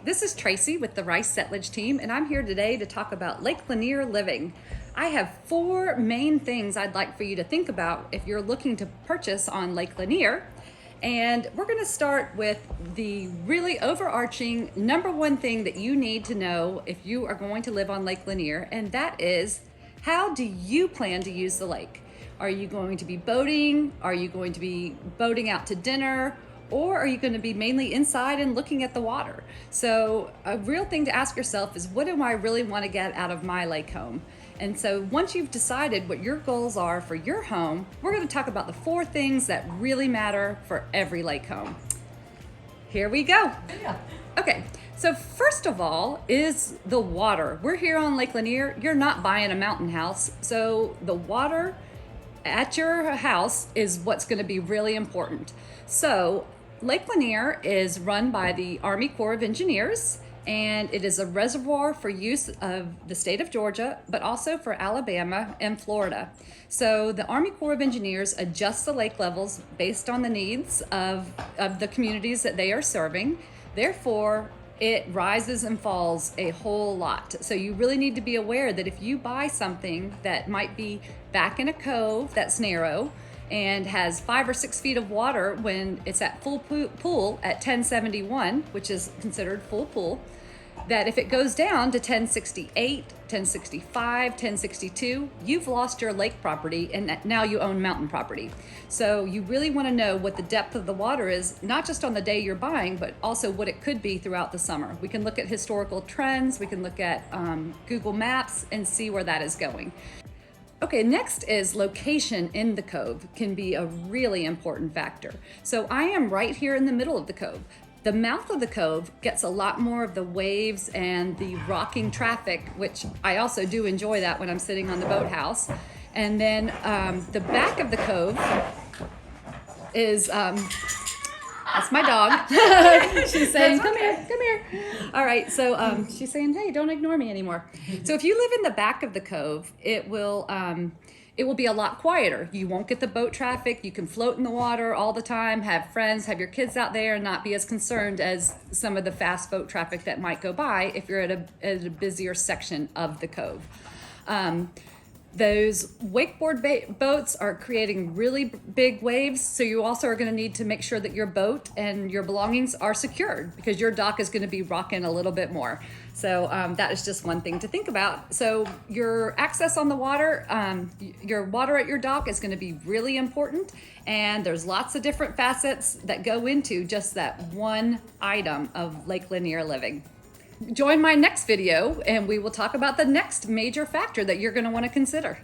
This is Tracey with the Rice Settlage Team, and I'm here today to talk about Lake Lanier living. I have 4 main things I'd like for you to think about if you're looking to purchase on Lake Lanier. And we're going to start with the really overarching #1 thing that you need to know if you are going to live on Lake Lanier, and that is, how do you plan to use the lake? Are you going to be boating? Are you going to be boating out to dinner? Or are you going to be mainly inside and looking at the water? So a real thing to ask yourself is, what do I really want to get out of my lake home? And so once you've decided what your goals are for your home, we're going to talk about the 4 things that really matter for every lake home. Here we go. Okay, so first of all is the water. We're here on Lake Lanier. You're not buying a mountain house, so the water at your house is what's going to be really important. So Lake Lanier is run by the Army Corps of Engineers, and it is a reservoir for use of the state of Georgia, but also for Alabama and Florida. So the Army Corps of Engineers adjusts the lake levels based on the needs of the communities that they are serving. Therefore, it rises and falls a whole lot. So you really need to be aware that if you buy something that might be back in a cove that's narrow and has 5 or 6 feet of water when it's at full pool at 1071, which is considered full pool, that if it goes down to 1068, 1065, 1062, you've lost your lake property and now you own mountain property. So you really want to know what the depth of the water is, not just on the day you're buying, but also what it could be throughout the summer. We can look at historical trends, we can look at Google Maps and see where that is going. Okay, next is location in the cove can be a really important factor. So I am right here in the middle of the cove. The mouth of the cove gets a lot more of the waves and the rocking traffic, which I also do enjoy that when I'm sitting on the boathouse. And then the back of the cove is, that's my dog. She's saying, come here, come here. All right, so she's saying, hey, don't ignore me anymore. So if you live in the back of the cove, it will be a lot quieter. You won't get the boat traffic. You can float in the water all the time, have friends, have your kids out there, and not be as concerned as some of the fast boat traffic that might go by if you're at a busier section of the cove. Those wakeboard boats are creating really big waves, so you also are going to need to make sure that your boat and your belongings are secured, because your dock is going to be rocking a little bit more. So that is just one thing to think about. So your access on the water, your water at your dock is going to be really important, and there's lots of different facets that go into just that one item of Lake Lanier living. Join my next video and we will talk about the next major factor that you're going to want to consider.